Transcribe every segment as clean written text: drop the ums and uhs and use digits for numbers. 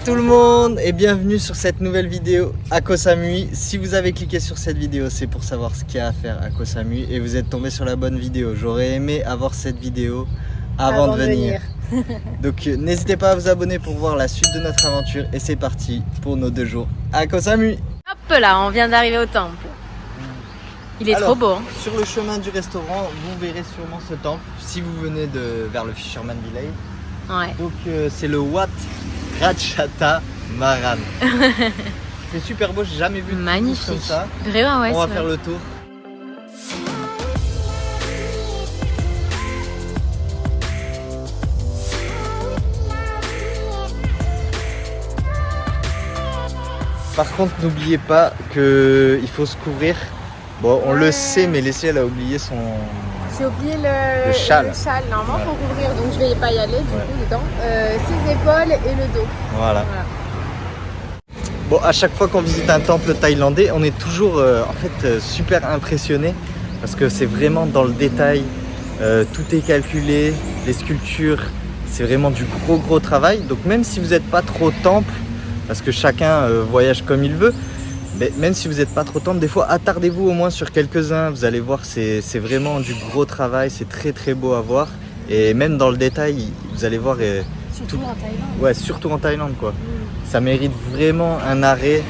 tout le monde et bienvenue sur cette nouvelle vidéo à Koh Samui. Si vous avez cliqué sur cette vidéo, c'est pour savoir ce qu'il y a à faire à Koh Samui et vous êtes tombé sur la bonne vidéo. J'aurais aimé avoir cette vidéo avant de venir. Donc n'hésitez pas à vous abonner pour voir la suite de notre aventure et c'est parti pour nos 2 jours à Koh Samui. Hop là, on vient d'arriver au temple. Il est trop beau. Hein. Sur le chemin du restaurant, vous verrez sûrement ce temple si vous venez vers le Fisherman Village. Ouais. Donc c'est le Wat Ratchata Maran. C'est super beau, j'ai jamais vu de magnifique comme ça. Vraiment, ouais, on va faire le tour. Par contre, n'oubliez pas qu'il faut se couvrir. Bon, on le sait, mais Leslie, elle a oublié son... J'ai oublié le châle. Normalement, il faut couvrir, donc je vais pas y aller du coup dedans. Ses épaules et le dos. Voilà. Bon, à chaque fois qu'on visite un temple thaïlandais, on est toujours super impressionné parce que c'est vraiment dans le détail. Tout est calculé, les sculptures, c'est vraiment du gros travail. Donc même si vous n'êtes pas trop temple, parce que chacun voyage comme il veut, mais même si vous n'êtes pas trop temple, des fois attardez-vous au moins sur quelques-uns. Vous allez voir, c'est vraiment du gros travail, c'est très beau à voir. Et même dans le détail, vous allez voir... Surtout en Thaïlande. Ouais, surtout en Thaïlande quoi. Ça mérite vraiment un arrêt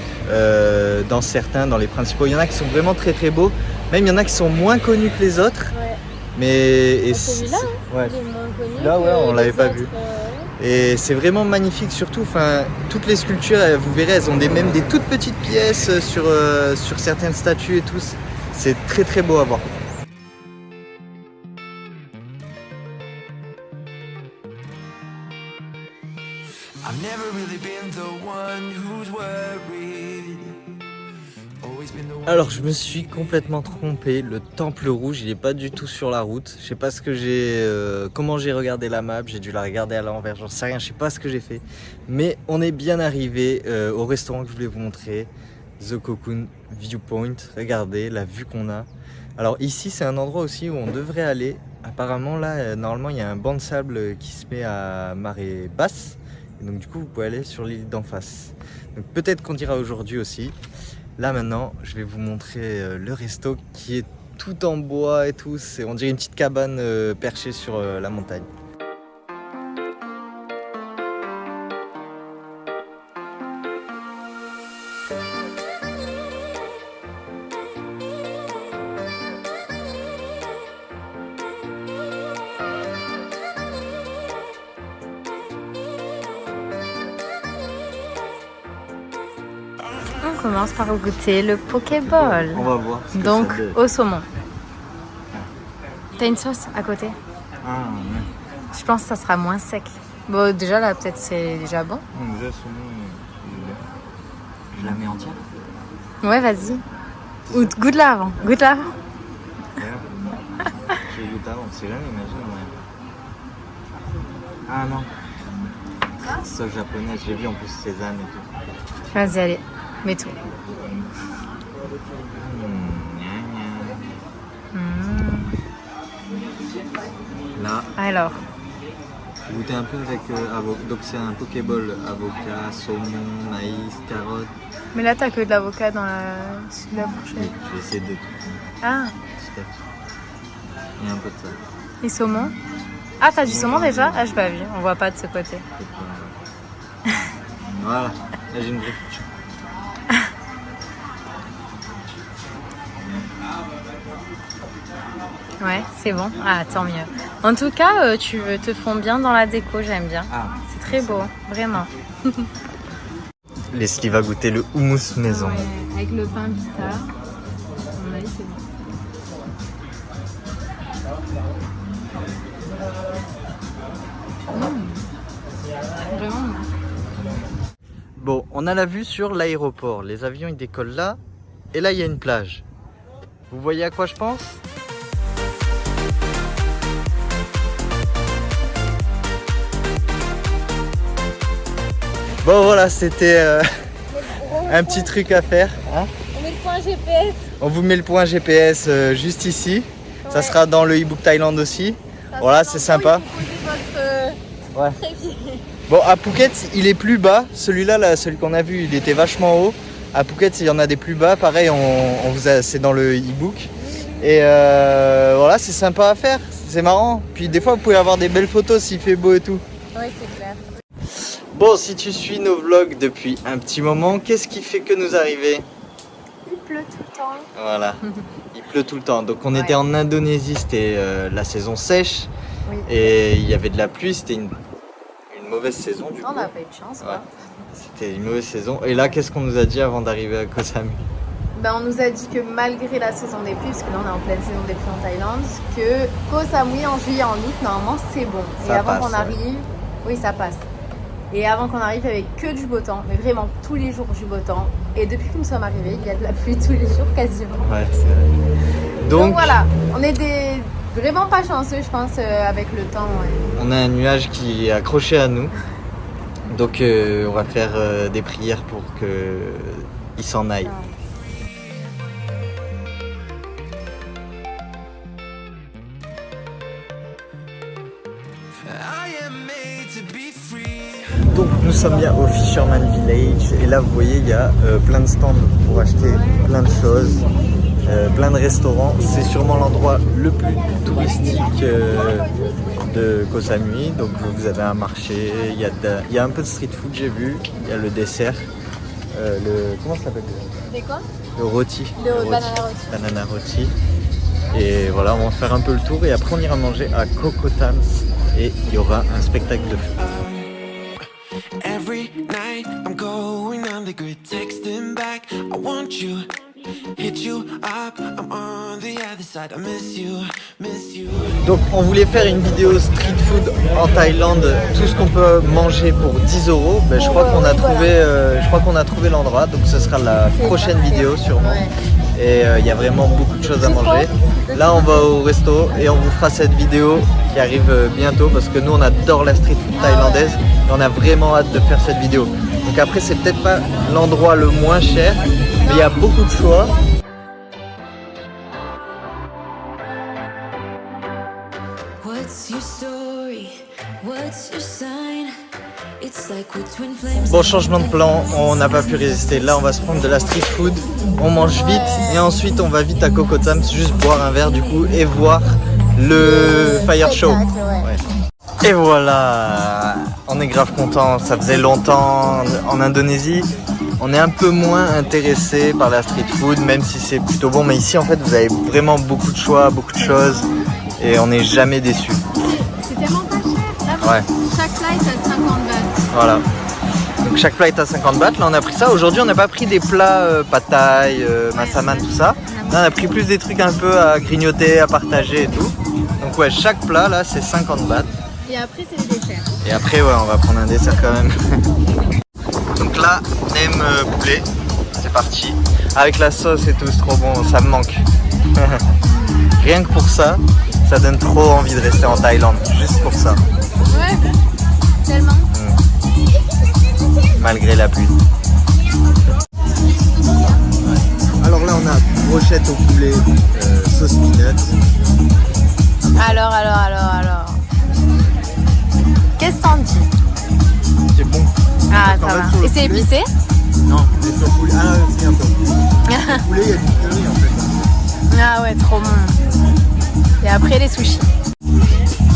dans les principaux. Il y en a qui sont vraiment très beaux. Même il y en a qui sont moins connus que les autres. Ouais. Mais celui-là, ouais. il est moins connu. Là, ouais, on l'avait pas autres, vu. Et c'est vraiment magnifique surtout. Enfin, toutes les sculptures, vous verrez, elles ont même des toutes petites pièces sur certaines statues et tout. C'est très beau à voir. Alors je me suis complètement trompé, le temple rouge il est pas du tout sur la route. Je sais pas ce que comment j'ai regardé la map, j'ai dû la regarder à l'envers, j'en sais rien, je sais pas ce que j'ai fait. Mais on est bien arrivé au restaurant que je voulais vous montrer, The Cocoon Viewpoint. Regardez la vue qu'on a. Alors ici c'est un endroit aussi où on devrait aller. Apparemment là normalement il y a un banc de sable qui se met à marée basse. Et donc du coup vous pouvez aller sur l'île d'en face. Donc peut-être qu'on ira aujourd'hui aussi. Là maintenant, je vais vous montrer le resto qui est tout en bois et tout. On dirait une petite cabane perchée sur la montagne. On commence par goûter le Pokéball. On va voir. Donc au saumon. T'as une sauce à côté? Ah, ouais. Je pense que ça sera moins sec. Bon, déjà là, peut-être c'est déjà bon. Déjà, saumon, je la mets entière. Ouais, vas-y. Ou goûte-la avant. Goûte-la avant. Ouais. Je vais goûter avant, on sait jamais, imagine. Ouais. Ah non. Sauce japonaise, j'ai vu en plus sésame et tout. Vas-y, allez. Mets tout. Là, Alors, goûtez un peu avec donc c'est un Pokéball, avocat, saumon, maïs, carotte. mais là t'as que de l'avocat dans la bouche. Oui, je vais essayer de tout. Ah, Petit à petit. Et un peu de ça. et saumon. Ah, t'as du saumon déjà? Ah, j'ai pas vu. On voit pas de ce côté. Voilà, là j'ai une vraie friture. Ouais, c'est bon. Ah, tant mieux. En tout cas, tu te fonds bien dans la déco, j'aime bien. Ah. C'est très beau, vraiment. Leslie va goûter le houmous maison. Ouais, avec le pain pita. On a c'est bon. Vraiment. Bon, on a la vue sur l'aéroport. Les avions ils décollent là. Et là il y a une plage. Vous voyez à quoi je pense? Bon voilà, c'était un petit truc à faire. Hein, On met le point GPS. on vous met le point GPS juste ici. Ouais. Ça sera dans le e-book Thaïlande aussi. Ça voilà, c'est sympa. Vous posez votre ouais. trépied. Bon, à Phuket, il est plus bas. Celui-là, là, celui qu'on a vu, il était vachement haut. À Phuket, il y en a des plus bas. Pareil, c'est dans le e-book. Et voilà, c'est sympa à faire. C'est marrant. Puis des fois, vous pouvez avoir des belles photos s'il fait beau et tout. Oui, c'est clair. Bon, si tu suis nos vlogs depuis un petit moment, qu'est-ce qui fait que nous arriver? Il pleut tout le temps. Voilà, il pleut tout le temps. Donc on était en Indonésie, c'était la saison sèche. Oui. Et il y avait de la pluie, c'était une mauvaise saison du coup. On n'a pas eu de chance. Quoi. C'était une mauvaise saison. Et là, qu'est-ce qu'on nous a dit avant d'arriver à Koh Samui? Ben, on nous a dit que malgré la saison des pluies, parce que là on est en pleine saison des pluies en Thaïlande, que Koh Samui en juillet, en août, normalement c'est bon. Ça et avant passe, qu'on arrive, oui ça passe. Et avant qu'on arrive, il n'y avait que du beau temps, mais vraiment tous les jours du beau temps. Et depuis que nous sommes arrivés, il y a de la pluie tous les jours quasiment. Ouais, c'est vrai. Donc voilà, on est vraiment pas chanceux, je pense, avec le temps. Ouais. On a un nuage qui est accroché à nous. Donc on va faire des prières pour qu'il s'en aille. Donc nous sommes bien au Fisherman Village et là vous voyez il y a plein de stands pour acheter plein de choses, plein de restaurants. C'est sûrement l'endroit le plus touristique de Koh Samui. Donc vous avez un marché, il y a un peu de street food j'ai vu, il y a le dessert, comment ça s'appelle? C'est quoi? Le rôti. Banana rôti. Banana rôti. Et voilà, on va faire un peu le tour et après on ira manger à Kokotams et il y aura un spectacle de foot. Every night I'm going on the grid, texting back, I want you, hit you up, I'm on the other side, I miss you. Donc on voulait faire une vidéo street food en Thaïlande, tout ce qu'on peut manger pour 10 €. Ben, je crois qu'on a trouvé l'endroit, donc ce sera la prochaine vidéo sûrement. Et il y a vraiment beaucoup de choses à manger. Là on va au resto et on vous fera cette vidéo qui arrive bientôt parce que nous on adore la street food thaïlandaise et on a vraiment hâte de faire cette vidéo. Donc après c'est peut-être pas l'endroit le moins cher, mais il y a beaucoup de choix. Bon, changement de plan, on n'a pas pu résister. Là on va se prendre de la street food, on mange vite et ensuite on va vite à Kokotams juste boire un verre du coup et voir le fire show. Ouais. Et voilà, on est grave content, ça faisait longtemps en Indonésie. On est un peu moins intéressé par la street food même si c'est plutôt bon, mais ici en fait vous avez vraiment beaucoup de choix, beaucoup de choses et on n'est jamais déçu. C'est tellement pas cher. Là, ouais. Chaque plat est à 50 bahts. Voilà. Donc chaque plat est à 50 bahts. Là on a pris ça. Aujourd'hui on n'a pas pris des plats pad thai, massaman, tout ça. Là on a pris plus des trucs un peu à grignoter, à partager et tout. Donc ouais, chaque plat là c'est 50 bahts. Et après c'est le dessert. Et après ouais, on va prendre un dessert quand même. Donc là, nem poulet, c'est parti. Avec la sauce et tout, c'est trop bon, ça me manque. Rien que pour ça, ça donne trop envie de rester en Thaïlande, juste pour ça. Ouais, tellement. Malgré la pluie. Alors là, on a brochette au poulet, sauce peanut. Alors. Qu'est-ce que t'en dis? C'est bon. Ah, ça va. Et c'est épicé? Non, c'est sur le poulet. Ah, c'est un peu. Le poulet, il y a du curry en fait. Ah ouais, trop bon. Et après, les sushis.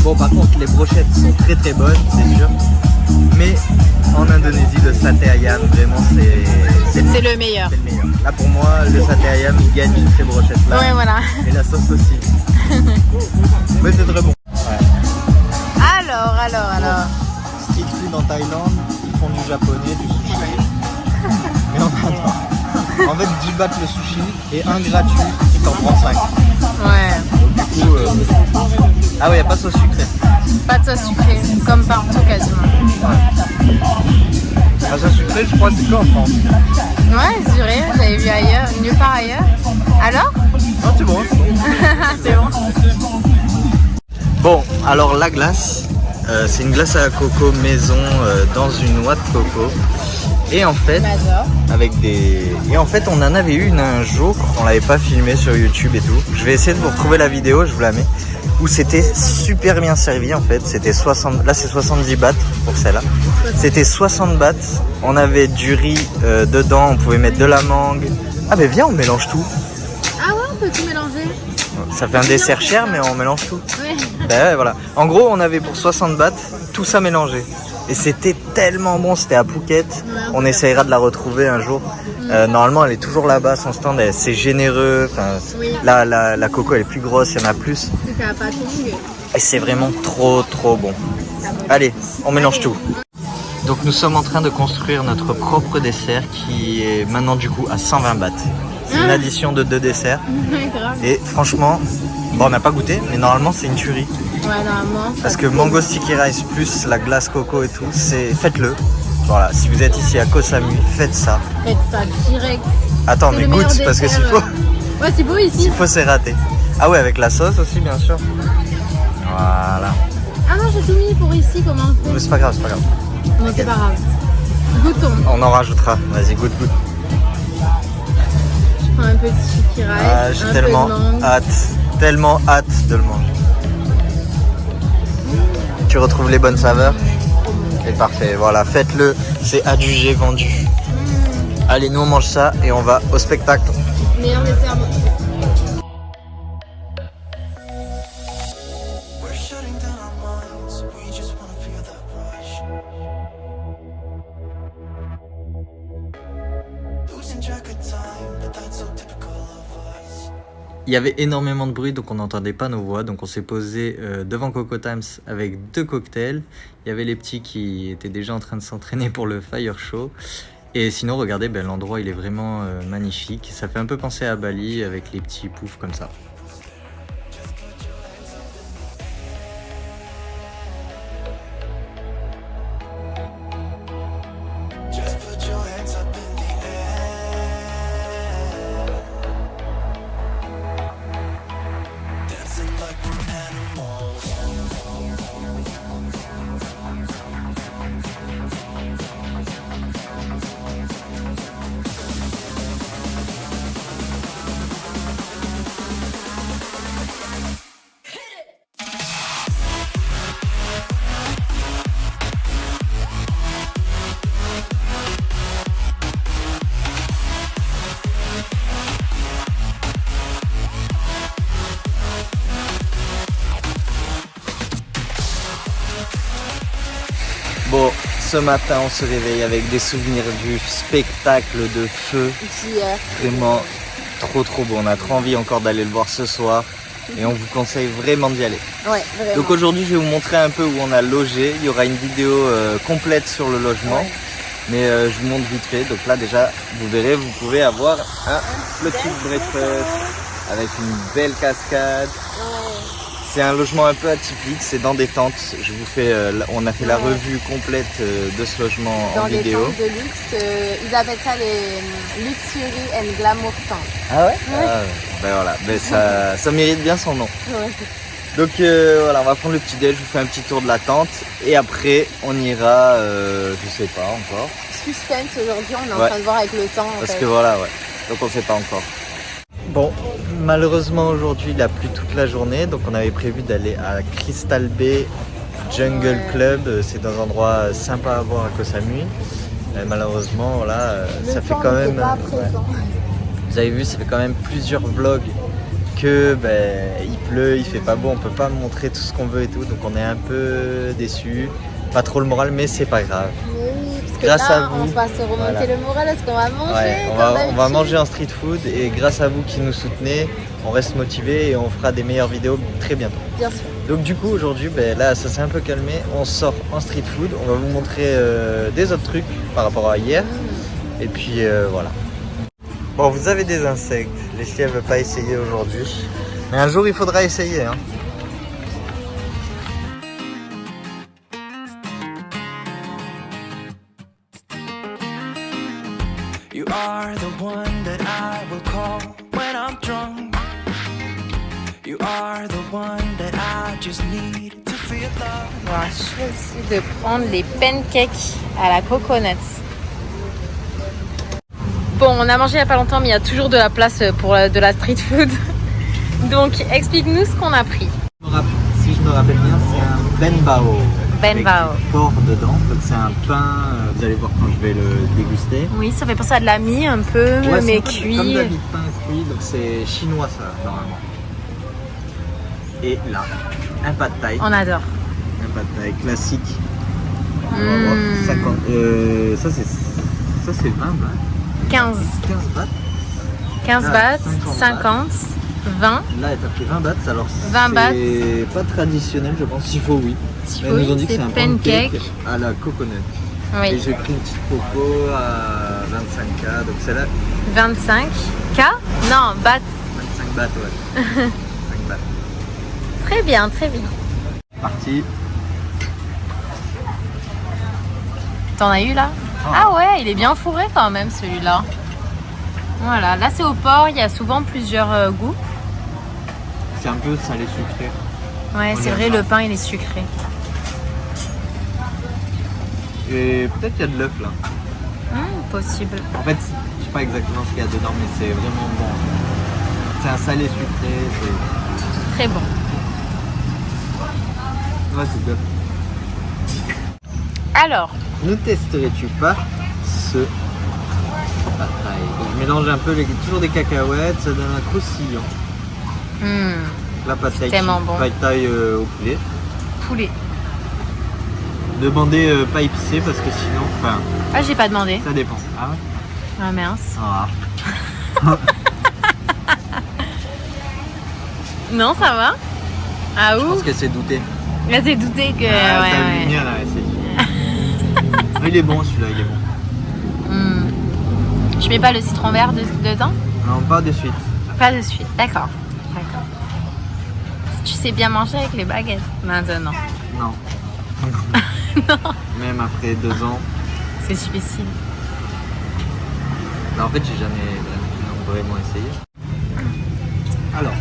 Bon, par contre, les brochettes sont très très bonnes, c'est sûr. Mais en Indonésie, le satay ayam, vraiment, c'est le meilleur. C'est le meilleur. Là, pour moi, le satay ayam, il gagne sur ces brochettes-là. Ouais, voilà. Et la sauce aussi. Mais c'est très bon. Ouais. Alors. Street food en Thaïlande, ils font du japonais, du sushi. Mais on adore. En fait, 10 bahts le sushi et un gratuit si t'en prends 5. Ouais. Du coup, ah ouais, il n'y a pas de sauce sucrée. Pas de sauce sucrée, comme partout quasiment. Ouais. La sauce sucrée, je crois que c'est qu'en France. Ouais, c'est vrai, j'avais vu ailleurs, nulle part ailleurs. Alors? Non, c'est bon. C'est bon. Bon, alors la glace, c'est une glace à la coco maison dans une noix de coco. Et en fait, on en avait eu une un jour, on l'avait pas filmé sur YouTube et tout. Je vais essayer de vous retrouver la vidéo, je vous la mets. Où c'était super bien servi en fait. C'était 60, là c'est 70 bahts pour celle-là. C'était 60 bahts. On avait du riz dedans, on pouvait mettre de la mangue. Ah mais viens, on mélange tout. Ah ouais, on peut tout mélanger. Ça fait un dessert cher, mais on mélange tout. Ouais. Ben ouais, voilà. En gros, on avait pour 60 bahts tout ça mélangé. Et c'était tellement bon, c'était à Phuket. On essayera de la retrouver un jour. Normalement, elle est toujours là-bas, son stand, c'est généreux. Enfin, la coco, elle est plus grosse, il y en a plus. C'était à Patong. Et c'est vraiment trop bon. Allez, on mélange tout. Donc nous sommes en train de construire notre propre dessert qui est maintenant du coup à 120 bahts. C'est une addition de 2 desserts. Et franchement, bon, on n'a pas goûté, mais normalement c'est une tuerie. Ouais, normalement. Parce que mango sticky rice plus la glace coco et tout, faites-le. Voilà, si vous êtes ici à Koh Samui, faites ça. Faites ça direct. Attends, mais goûte parce que s'il faut. Ouais, c'est beau ici. S'il faut, c'est raté. Ah ouais, avec la sauce aussi, bien sûr. Voilà. Ah non, j'ai tout mis pour ici, comment on fait? Mais c'est pas grave, c'est pas grave. Non, c'est pas grave. Goûtons. On en rajoutera. Vas-y, goûte. Je prends un peu de sticky rice. Ah, j'ai tellement hâte de le manger. Tu retrouves les bonnes saveurs? C'est parfait, voilà, faites-le, c'est adjugé, vendu. Allez, nous on mange ça et on va au spectacle. Meilleur dessert. We're shutting down our minds. We just wanna feel that rush. Losing track of time, but that's so typical of us. Il y avait énormément de bruit, donc on n'entendait pas nos voix. Donc on s'est posé devant Coco Times avec 2 cocktails. Il y avait les petits qui étaient déjà en train de s'entraîner pour le fire show. Et sinon, regardez, l'endroit il est vraiment magnifique. Ça fait un peu penser à Bali avec les petits poufs comme ça. Just put your hands up in the air. Dancing like we're animals. Bon, ce matin on se réveille avec des souvenirs du spectacle de feu. D'hier. Vraiment trop beau. On a trop envie encore d'aller le voir ce soir. Et on vous conseille vraiment d'y aller. Ouais, vraiment. Donc aujourd'hui je vais vous montrer un peu où on a logé. Il y aura une vidéo complète sur le logement. Ouais. Mais je vous montre vite fait. Donc là déjà vous verrez, vous pouvez avoir un petit breakfast avec une belle cascade. C'est un logement un peu atypique, c'est dans des tentes. Je vous fais, on a fait la revue complète de ce logement en vidéo. Dans des tentes de luxe, ils appellent ça les Luxury and Glamour tentes. Ah ouais, voilà, ça mérite bien son nom. Ouais. Donc voilà, on va prendre le petit déj, je vous fais un petit tour de la tente et après on ira, je sais pas encore. Suspense aujourd'hui, on est en train de voir avec le temps. Parce que voilà, donc on sait pas encore. Bon, malheureusement aujourd'hui il a plu toute la journée, donc on avait prévu d'aller à Crystal Bay Jungle Club. C'est un endroit sympa à voir à Koh Samui. Malheureusement, voilà, ça fait quand même. Vous avez vu, ça fait quand même plusieurs vlogs que il pleut, il fait pas beau, on peut pas montrer tout ce qu'on veut et tout, donc on est un peu déçus. Pas trop le moral, mais c'est pas grave. Grâce à vous, on va se remonter le moral parce qu'on va manger. Ouais, on va manger en street food et grâce à vous qui nous soutenez, on reste motivé et on fera des meilleures vidéos très bientôt. Bien sûr. Donc du coup aujourd'hui, là ça s'est un peu calmé, on sort en street food, on va vous montrer des autres trucs par rapport à hier et puis voilà. Bon, vous avez des insectes, les filles elles veulent pas essayer aujourd'hui, mais un jour il faudra essayer hein. You are the one that I will call when I'm drunk. You are the one that I just need to feel love. On a choisi de prendre les pancakes à la coconut. Bon, on a mangé il n'y a pas longtemps, mais il y a toujours de la place pour de la street food. Donc, explique-nous ce qu'on a pris. Si je me rappelle bien, c'est un ben bao. Ben bao. Avec du porc dedans. Donc c'est un pain, vous allez voir quand je vais le déguster. Oui, ça fait penser à de la mie un peu, Ouais, mais c'est cuit. comme d'habitude pain cuit, donc c'est chinois ça, normalement. Et là, un pad thai. On adore. Un pad thai classique. On va voir. 50, ça c'est 20 bahts. 15. 15 bahts. 15 Là, bahts, 50 50, 20. Là, t'as pris 20 bahts, alors 20 bahts. c'est pas traditionnel, je pense. S'il faut, oui. Mais ils nous ont dit que c'est un pancake à la coconut. Et Oui. j'ai pris une petite coco à 25K, donc c'est là 25. K? Non, bahts. 25 bahts, ouais. 5 bahts. Très bien, très bien. Parti. T'en as eu là? Ah ouais, il est bien fourré quand même celui-là. Voilà, là c'est au porc, il y a souvent plusieurs goûts. C'est un peu salé sucré. Ouais, c'est vrai, le pain il est sucré. Et peut-être qu'il y a de l'œuf là. Possible. En fait, je sais pas exactement ce qu'il y a dedans, mais c'est vraiment bon. C'est un salé sucré. Très bon. Ouais, c'est top. Alors, Ne testerais-tu pas ce pad thai? Donc, je mélange un peu toujours des cacahuètes, ça donne un croustillant. La pad thai, tellement bon. pad thai au poulet. poulet. Demandez pas épicé parce que sinon, enfin, Ah, j'ai pas demandé. ça dépend. Ah ouais. Ah mince. Ah. Non, ça va? Ah Je ouh. pense qu'elle s'est doutée. Là, t'es douté que. Ah, ouais, t'as ouais. vu venir là, elle s'est dit. Il est bon celui-là, il est bon. Je mets pas le citron vert dedans? Non, pas de suite. Pas de suite, d'accord. D'accord. Tu sais bien manger avec les baguettes maintenant. Non. Non, Même après 2 ans. c'est difficile. Non, en fait, j'ai jamais vraiment essayé. Alors,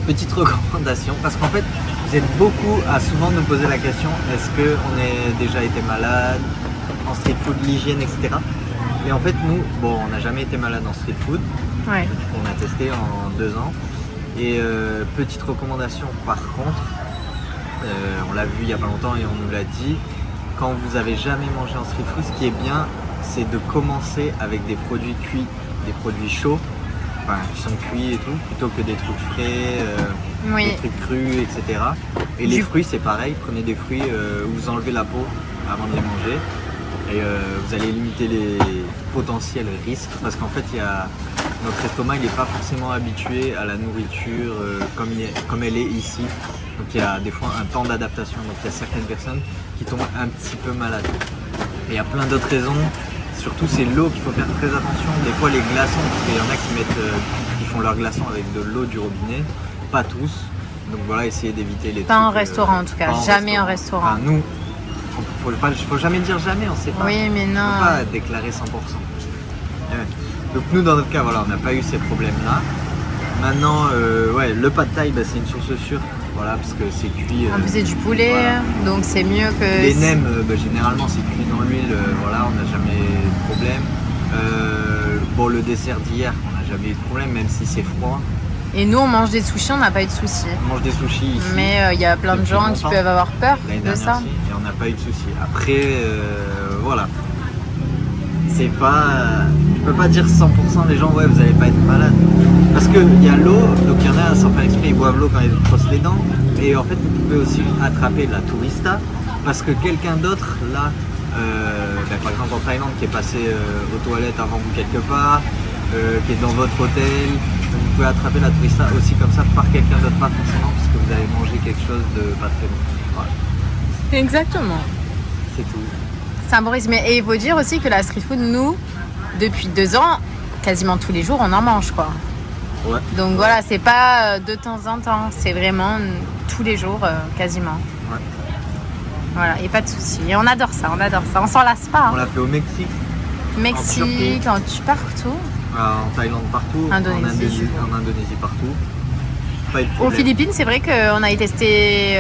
petite recommandation, parce qu'en fait, vous êtes beaucoup à souvent nous poser la question, est-ce qu'on a déjà été malade en street food, l'hygiène, etc. Et en fait, nous, bon, on n'a jamais été malade en street food. Ouais. On a testé en 2 ans. Et petite recommandation par contre, on l'a vu il n'y a pas longtemps et on nous l'a dit, quand vous avez jamais mangé en street food, ce qui est bien, c'est de commencer avec des produits cuits, des produits chauds, enfin qui sont cuits et tout, plutôt que des trucs frais, Oui. des trucs crus, etc. Et les fruits c'est pareil, prenez des fruits où vous enlevez la peau avant de les manger. Et vous allez limiter les potentiels risques parce qu'en fait notre estomac n'est pas forcément habitué à la nourriture comme elle est ici. Donc il y a des fois un temps d'adaptation. Donc il y a certaines personnes qui tombent un petit peu malades. Et il y a plein d'autres raisons. Surtout c'est l'eau qu'il faut faire très attention. Des fois les glaçons, parce qu'il y en a qui font leurs glaçons avec de l'eau du robinet. Pas tous. Donc voilà, essayez d'éviter les Pas trucs, en restaurant en tout cas, jamais en restaurant. Enfin, nous, faut jamais dire jamais, on sait pas. Oui, mais non. On peut pas déclarer 100%. Ouais. Donc nous dans notre cas, voilà, on n'a pas eu ces problèmes-là. Maintenant, ouais, le pad thai, bah, c'est une source sûre, voilà, parce que c'est cuit. En plus, c'est du poulet, voilà. donc c'est mieux que. Les nems, bah, généralement, c'est cuit dans l'huile, voilà, on n'a jamais de problème. Bon, le dessert d'hier, on n'a jamais eu de problème, même si c'est froid. Et nous, on mange des sushis, on n'a pas eu de soucis. On mange des sushis ici. Mais il y a plein de depuis gens qui longtemps. peuvent avoir peur L'année de dernière ça. aussi, et on n'a pas eu de soucis. Après, voilà. C'est pas. Tu peux pas dire 100% les gens, ouais, vous allez pas être malade. Parce qu'il y a l'eau, donc il y en a sans faire exprès, ils boivent l'eau quand ils brossent les dents. Et en fait, vous pouvez aussi attraper la tourista. Parce que quelqu'un d'autre, là, par exemple en Thaïlande, qui est passé aux toilettes avant vous quelque part, qui est dans votre hôtel, vous pouvez attraper la tourista aussi comme ça par quelqu'un d'autre, pas forcément parce que vous avez mangé quelque chose de pas très bon. Voilà, Exactement. c'est tout. C'est un bon résumé. Et il faut dire aussi que la street food, nous, depuis 2 ans, quasiment tous les jours, on en mange quoi. Ouais. Donc voilà, c'est pas de temps en temps, c'est vraiment tous les jours, quasiment. Ouais. Voilà, et pas de soucis. Et on adore ça, on s'en lasse pas. On Hein. l'a fait au Mexique, Mexique, partout. en Thaïlande partout, Indonésie. en Indonésie partout. Pas eu de Aux problème. Philippines, c'est vrai qu'on a été testé.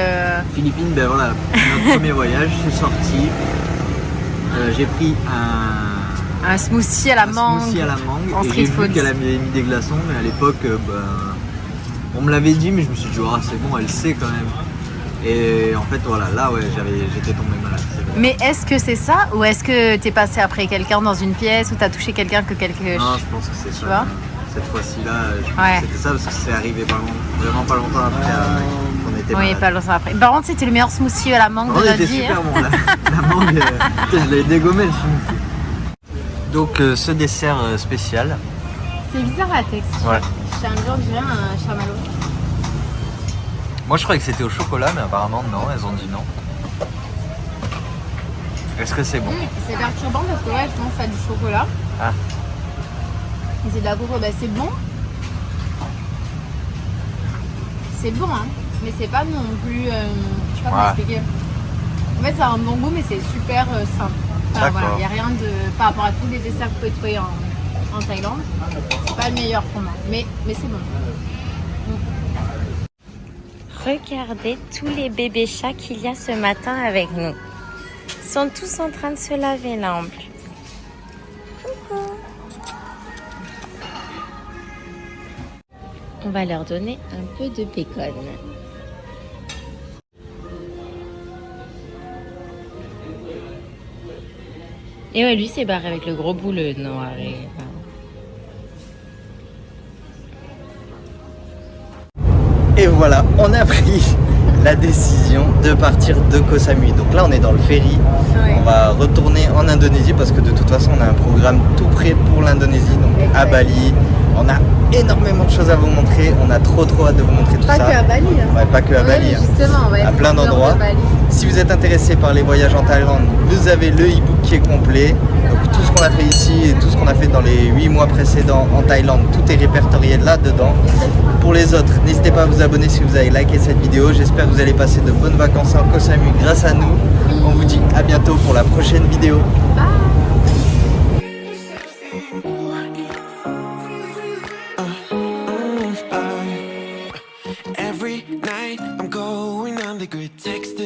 Philippines, ben voilà, notre premier voyage, je suis sorti. J'ai pris Un smoothie à la mangue. Smoothie à la mangue. En Et street j'ai vu food. qu'elle avait mis des glaçons, mais à l'époque, on me l'avait dit, mais je me suis dit, oh, c'est bon, elle sait quand même. Et en fait, voilà, là, ouais, j'étais tombé malade. Mais est-ce que c'est ça ou est-ce que t'es passé après quelqu'un dans une pièce ou t'as touché quelqu'un que quelque Non, je pense que c'est ça. vois Cette fois-ci-là, Ouais. c'était ça parce que c'est arrivé vraiment pas longtemps après qu'on était Oui, malade. pas longtemps après. Par contre, c'était le meilleur smoothie à la mangue Oh, de il notre était vie. super hein. bon, la mangue, putain, je l'avais dégommé le smoothie. Donc ce dessert spécial. C'est bizarre la texture. Ouais. C'est un jour, je dirais un chamallow. Moi je croyais que c'était au chocolat, mais apparemment non, elles ont dit non. Est-ce que c'est bon? C'est perturbant parce que ouais, je pense à du chocolat. Ah. Et c'est de la coco, bah c'est bon. C'est bon, hein. Mais c'est pas non plus. Je sais pas comment Ouais. expliquer. En fait, ça a un bon goût, mais c'est super simple. Enfin, D'accord. voilà, il n'y a rien de. Par rapport à tous les desserts que vous pouvez trouver en Thaïlande, c'est pas le meilleur pour moi. Mais c'est bon. Regardez tous les bébés chats qu'il y a ce matin avec nous. Ils sont tous en train de se laver là en plus. Coucou. On va leur donner un peu de bacon. Et ouais, lui s'est barré avec le gros bout, le noir. Et voilà, on a pris la décision de partir de Koh Samui. Donc là on est dans le ferry, Ouais. on va retourner en Indonésie parce que de toute façon on a un programme tout prêt pour l'Indonésie, donc à Bali. On a énormément de choses à vous montrer, on a trop hâte de vous montrer tout Pas ça. que à Bali. Hein. Ouais, pas que à Bali, hein. Justement, on va À être plein au nord de d'endroits. Bali. Si vous êtes intéressé par les voyages en Thaïlande, vous avez le e-book qui est complet. Donc tout ce qu'on a fait ici et tout ce qu'on a fait dans les 8 mois précédents en Thaïlande, tout est répertorié là-dedans. Pour les autres, n'hésitez pas à vous abonner si vous avez liké cette vidéo. J'espère que vous allez passer de bonnes vacances en Koh Samui grâce à nous. On vous dit à bientôt pour la prochaine vidéo. Every night I'm going on the good text